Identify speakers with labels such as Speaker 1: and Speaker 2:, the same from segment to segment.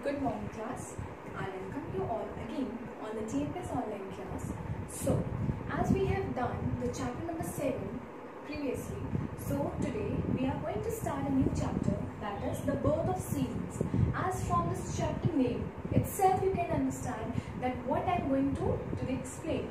Speaker 1: Good morning class. I welcome you all again on the TMPS online class. So, as we have done the chapter number 7 previously, so today we are going to start a new chapter, that is the birth of seasons. As from this chapter name itself you can understand that what I am going to today explain.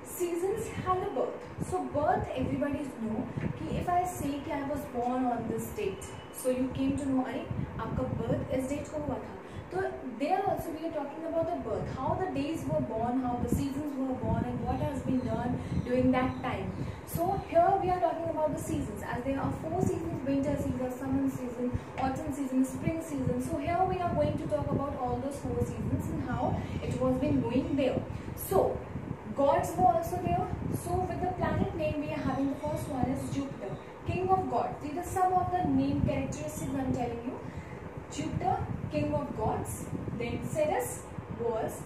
Speaker 1: Seasons have a birth. So birth everybody know कि if I say कि I was born on this date, so you came to know अरे आपका birth इस date को हुआ था. So there also we are talking about the birth, how the days were born, how the seasons were born, and what has been done during that time. So here we are talking about the seasons, as there are 4 seasons: winter season, summer season, autumn season, spring season. So here we are going to talk about all those 4 seasons and how it was been going there. So gods were also there. So with the planet name we are having, the first one is Jupiter, king of gods. These are some of the name characteristics I am telling you. Jupiter, king of gods. Then Ceres was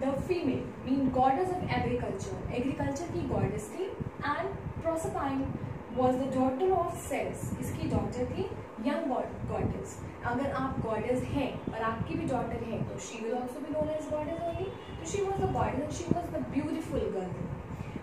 Speaker 1: the female, mean goddess of agriculture. Agriculture की goddess थी. And Proserpine was the daughter of Ceres. इसकी daughter थी young goddess. अगर आप goddess हैं और आपकी भी daughter है तो she will also be known as goddess only. So she was the goddess and she was the beautiful girl.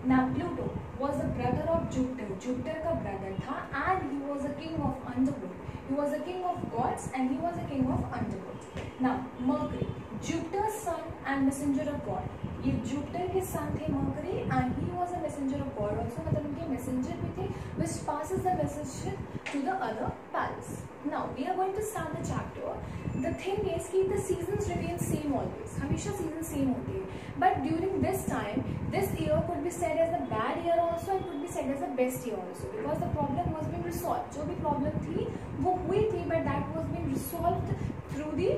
Speaker 1: Now Pluto was the brother of Jupiter. Jupiter का brother था and he was the king of underworld. He was the king of gods and he was the king of underworld. Now Mercury, Jupiter's son and messenger of God. ये Jupiter के son थे Mercury and he was a messenger of God also. मतलब उनके messenger भी थे which passes the message to the other palace. Now we are going to start the chapter. The thing is कि the seasons remain same always. हमेशा season same होते हैं. But during this time, this year could be said as a bad year also and could be said as a best year also because the problem was being resolved. जो भी problem थी वो हुई थी but that was being resolved through the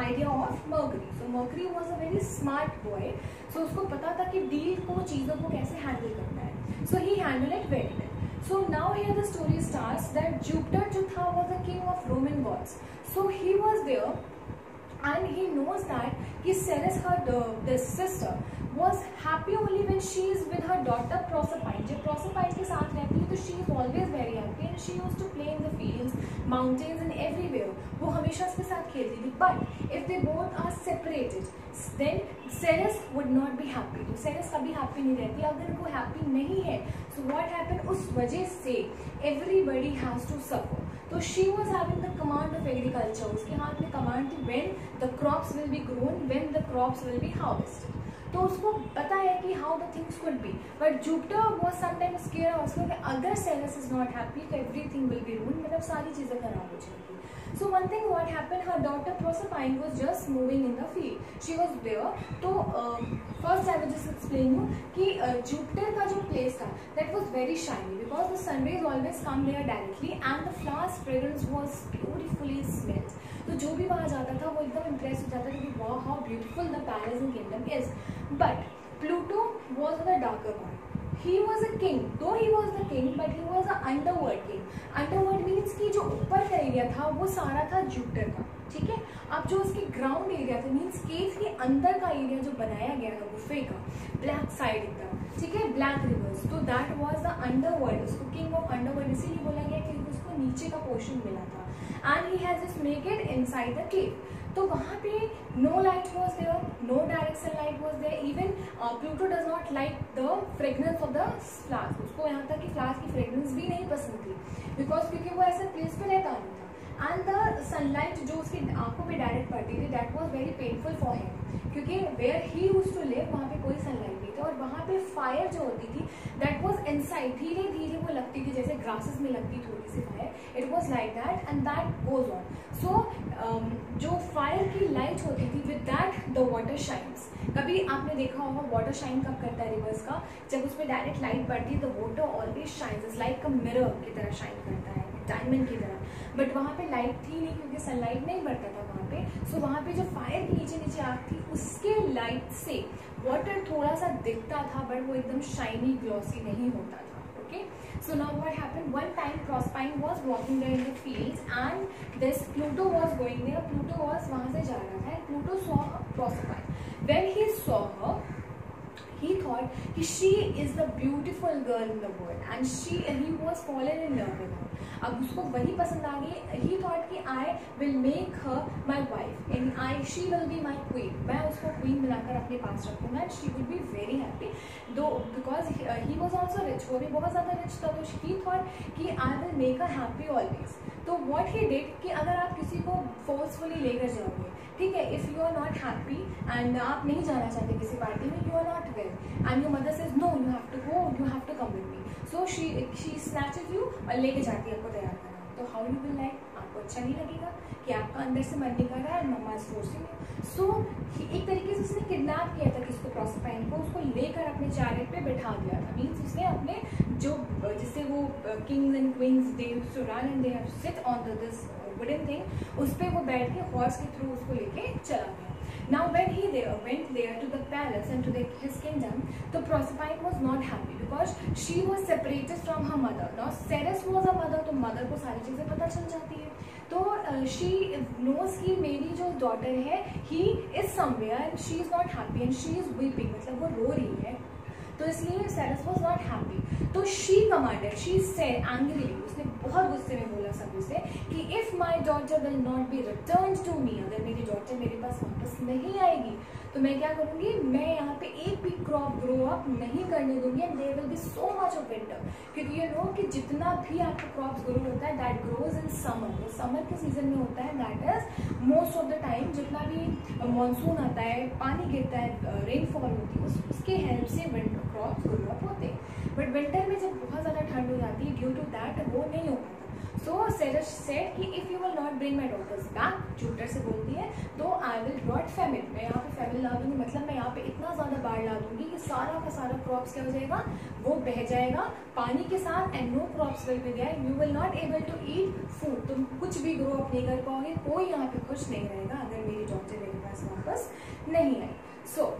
Speaker 1: idea of Mercury. So Mercury was a very smart boy. So उसको पता था कि deal को चीज़ों को कैसे handle करना है. So he handled it very well. So now here the story starts that Jupiter जो था was the king of Roman gods. So he was there and he knows that कि Ceres, her sister, was happy only when she is with her daughter Proserpine. जब Proserpine के साथ रहती है तो she is always very happy and she used to play in the fields, mountains and everywhere. वो हमेशा उसके साथ खेलती थी. But if they both are separated, then Ceres would not be happy. तो Ceres कभी happy नहीं रहती. अगर वो happy नहीं है, so what happened? उस वजह से everybody has to suffer. तो she was having the command of agriculture. उसके हाथ में command थी when the crops will be grown, when the crops will be harvested. तो उसको पता है कि how the things could be. But Jupiter was sometimes scared also कि अगर Ceres is not happy तो everything will be ruined. मतलब सारी चीज़ें खराब हो जाएगी. So one thing what happened, her daughter Proserpine was just moving in the field. She was there. तो first I will just explain you कि Jupiter का जो place था that was very shiny because the sun rays always come there directly and the flower's fragrance was beautifully smelled. तो जो भी वहाँ जाता था वो एकदम impressed हो जाता था कि wow how beautiful the palace and kingdom is. But Pluto was the darker one. He was a king, though he was the king, but he was an underworld king. Underworld means कि जो ऊपर का area था वो सारा था Jupiter का, ठीक है. अब जो उसकी ग्राउंड एरिया था मीन्स केव के अंदर का एरिया जो बनाया गया था गुफे का, ब्लैक साइड एकदम, ठीक है, ब्लैक रिवर्स, तो दैट वाज द अंडरवर्ल्ड. उसको किंग ऑफ अंडरवर्ल्ड इसीलिए बोला गया क्योंकि उसको नीचे का पोर्शन मिला था. And he has just make it inside the cave. तो वहाँ पे no light was there, no direct sunlight was there. Even Pluto does not like the fragrance of the flowers. उसको यहाँ तक कि फ्लावर्स की फ्रेगनेंस भी नहीं पसंद थी बिकॉज क्योंकि वो ऐसे प्लेस पे रहता नहीं था. एंड द सनलाइट जो उसकी आंखों पे डायरेक्ट पड़ती थी that was very painful for him क्योंकि where he used to live वहाँ पे कोई सनलाइट नहीं था. और वहाँ पे फायर जो होती थी दैट वॉज इनसाइड. धीरे धीरे वो लगती थी जैसे ग्रासेस में लगती थोड़ी सी fire. It was like that and that goes on. So जो फायर की लाइट होती थी with that the water shines. कभी आपने देखा होगा वाटर शाइन कब करता है रिवर्स का, जब उस पर डायरेक्ट लाइट पड़ती है the water always shines. It's like a mirror की तरह शाइन करता है, डायमंड की तरह. बट वहाँ पे लाइट थी नहीं क्योंकि सनलाइट नहीं बढ़ता था वहाँ पे. सो वहाँ पे जो फायर के नीचे नीचे आग थी उसके लाइट से वाटर थोड़ा सा दिखता था बट वो एकदम शाइनी ग्लॉसी नहीं होता था. Okay, so now what happened? One time Proserpine was walking there in the fields and this Pluto was going there. Pluto was वहाँ से जा रहा था and Pluto saw Proserpine. When he saw her, he thought कि she is the beautiful girl in the world and he was fallen in love with her. अब उसको वही पसंद आ गई. He thought कि I will make her my wife and she will be my queen. मैं उसको queen बनाकर अपने पास रखूँगा and she will be very happy. Though because he was also rich, वो भी बहुत ज़्यादा rich था, तो he thought कि I will make her happy always. तो what he did कि अगर आप किसी को forcefully लेकर जाओगे, ठीक है, if you are not happy and आप नहीं जाना चाहते किसी पार्टी में, you are not well and your mother says no you have to go, you have to come with me, so she snatches you और लेके जाती है आपको तैयार करना. तो हाउ यू विल लाइक, आपको अच्छा नहीं लगेगा कि आपका अंदर से मन नहीं कर रहा है, मम्मा इज फोर्सिंग यू. सो एक तरीके से उसने किडनैप किया था किसको, प्रोसरपाइन को, उसको लेकर अपने चैरियट पे बैठा दिया था. मीन्स उसने अपने जो जिससे वो kings and queens they used to run and they have sit on this wooden thing, उस पर वो बैठ के हॉर्स के थ्रू उसको लेके चला गया. Now when he went there to the palace and to his kingdom, the Proserpine was not happy because she was separated from her mother. Now Ceres was her mother, तो mother को सारी चीज़ें पता चल जाती है. तो she knows कि मेरी जो daughter है, he is somewhere and she is not happy and she is weeping, मतलब वो रो रही है. तो इसलिए Ceres was not happy. तो she commanded, she said angrily, उसने बहुत गुस्से में बोला सभी से कि if my daughter will not be returned to me, अगर मेरी daughter मेरे पास वापस नहीं आएगी तो मैं क्या करूँगी, मैं यहाँ पे एक भी क्रॉप ग्रो अप नहीं करने दूंगी and there will be so much of winter. क्योंकि ये नो कि जितना भी आपका क्रॉप्स ग्रो होता है दैट ग्रोज इन समर. तो समर के सीजन में होता है, that is most of the time जितना भी मानसून आता है, पानी गिरता है, रेनफॉल होती है, उसके हेल्प से विंटर क्रॉप्स ग्रो अप होते हैं. बट विंटर में जब बहुत ज़्यादा ठंड हो जाती है, ड्यू टू दैट वो नहीं हो पाता. सो Ceres said कि if you will not bring my daughters back, Jupiter से बोलती है, तो I will brought famine. मैं यहाँ पे famine ला दूंगी, मतलब मैं यहाँ पे इतना ज़्यादा बाढ़ ला दूंगी कि सारा का सारा क्रॉप्स क्या हो जाएगा, वो बह जाएगा पानी के साथ and no crops will be there, you will not able to eat food. तुम कुछ भी ग्रो अप नहीं कर पाओगे, कोई यहाँ पे खुश नहीं रहेगा अगर मेरी डॉटर मेरे पास वापस नहीं आई. सो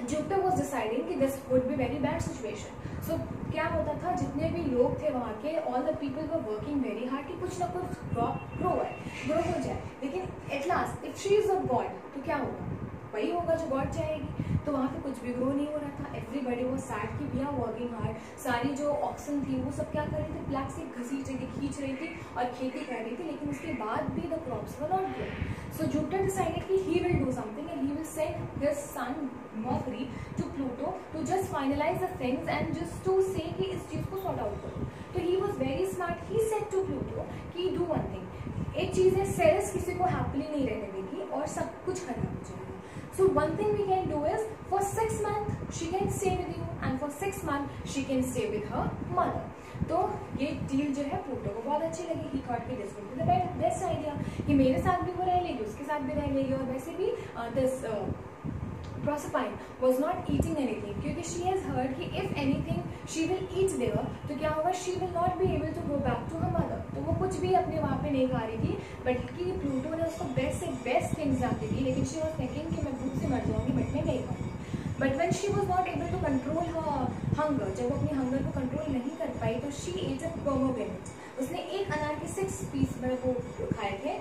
Speaker 1: Jupiter was deciding कि this would be very bad situation. So क्या होता था, जितने भी लोग थे वहाँ के, all the people were working very hard कि कुछ ना कुछ ग्रो हो जाए. लेकिन at last if she is a god तो क्या होगा, वही होगा जो गॉड चाहेगी. तो वहाँ पे कुछ भी ग्रो नहीं हो रहा था. एवरीबडी वो सैड कि वी आर वर्किंग हार्ड. सारी जो ऑक्सन थी वो सब क्या कर रही थी, ब्लैक से घसीट रही थी, खींच रही थी और खेती कर रही थी, लेकिन उसके बाद भी the crops were not growing. So Jupiter decided कि he will do something and he will send his son Mercury to Pluto to just finalize the things and just to say कि इस चीज़ को sort out करो. तो he was very smart. He said to Pluto कि do one thing. एक चीज़ है, Ceres किसी को happily नहीं रहने देगी और सब कुछ खराब हो जाएगा. So one thing we can do is for 6 months she can stay with you and for 6 months she can stay with her mother. तो ये डील जो है प्लूटो को बहुत अच्छी लगी. ही थॉट कि this will be the best idea कि मेरे साथ भी वो रह लेगी, उसके साथ भी रह लेगी, और वैसे भी this Proserpine was not eating anything क्योंकि she has heard कि if anything she will eat there तो क्या होगा, she will not be able to go back to her mother. तो वो कुछ भी अपने वहाँ पे नहीं खा रही थी, बट कि प्लूटो ने उसको बेस्ट से बेस्ट थिंग्स ला दी, लेकिन she was thinking कि मैं भूख से मर जाऊँगी बट मैं नहीं खाऊंगी. But when she was not able to control her hunger, जब वो अपनी हंगर को कंट्रोल नहीं कर पाई तो she ate a pomegranate. उसने एक अनार के 6 पीस में वो खाए थे.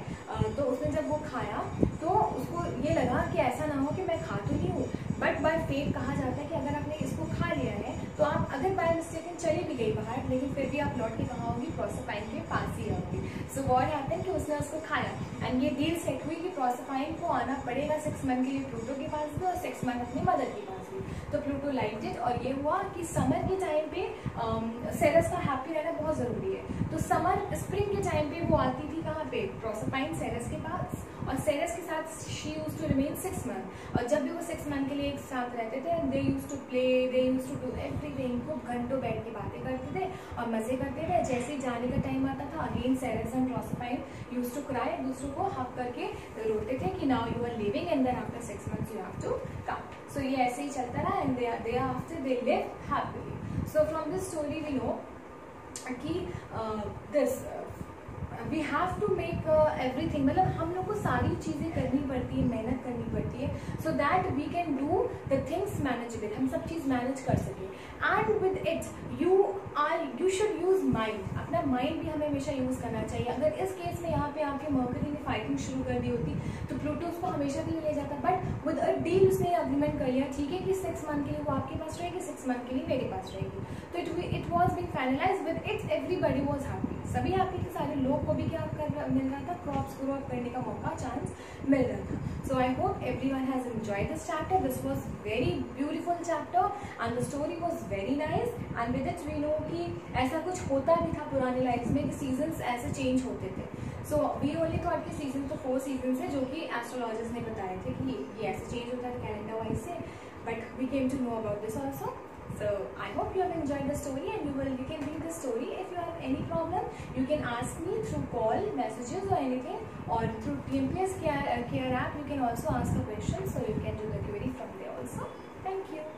Speaker 1: तो उसने जब वो खाया तो उसको ये लगा कि ऐसा ना हो कि मैं खा तो नहीं हूँ, बट बाय फेट कहा जाता है कि अगर आपने इसको खा लिया है तो आप अगर बाय मिस्टेक चली भी गई बाहर, लेकिन फिर भी आप लौट के कहाँ होगी, प्रोसरपाइन के पास ही आओगी. सो व्हाट हैपेंड कि उसने उसको खाया एंड ये डील सेट हुई कि प्रोसरपाइन को आना पड़ेगा 6 मंथ के लिए प्लूटो के पास भी और 6 मंथ अपनी मदर के पास भी. तो प्लूटो लाइक्ड इट और ये हुआ कि समर के टाइम पे सेरेस का हैप्पी रहना बहुत ज़रूरी है. तो समर स्प्रिंग के टाइम पे वो आती थी कहाँ पे, प्रोसरपाइन सेरेस के पास, और सेरेस के साथ she use to remain 6 month. और जब भी वो 6 मंथ के लिए एक साथ रहते थे they use to play, they use to do everything. खूब घंटों बैठ के बातें करते थे और मजे करते थे. जैसे ही जाने का टाइम आता था again Ceres and Proserpine use to cry, दूसरों को हक करके रोते थे कि now you are living and then after 6 months you have to come. So ये ऐसे ही चलता रहा and they after they live happily. So from this story we know कि this we have to make everything, मतलब हम लोग को सारी चीज़ें करनी पड़ती है, मेहनत करनी पड़ती है, so that we can do the things manageable, हम सब चीज़ मैनेज कर सकें. And with it you you should use mind, अपना माइंड भी हमें हमेशा यूज करना चाहिए। अगर इस केस में यहाँ पे आपके मर्करी ने फाइटिंग शुरू कर दी होती तो प्लूटो उसको हमेशा के लिए ले जाता, बट विद अ डील उसने अग्रीमेंट कर लिया, ठीक है कि 6 मंथ के लिए वो आपके पास रहेगी, 6 मंथ के लिए मेरे पास रहेगी। तो it was been finalize with its, everybody was happy, सभी हैप्पी थे, सारे लोग को भी क्या मिल रहा था, क्रॉप्स ग्रो अप करने का मौका, चांस मिल रहा था। So I hope everyone has enjoyed this chapter. This was very beautiful chapter and the story was very nice and with it we know कि ऐसा कुछ होता भी था पुराने लाइफ में कि सीजन्स ऐसे चेंज होते थे। सो वी ओनली थॉट कि सीजन तो 4 सीजन है जो कि एस्ट्रोलॉजर्स ने बताए थे कि ये ऐसे चेंज होता है कैलेंडर वाइज से, but we came to know about this also. So I hope you have enjoyed the story and you can read the story. If you have any problem, you can ask me through call, messages or anything, or through TMPS Care app. You can also ask a question, so you can do the query from there also. Thank you.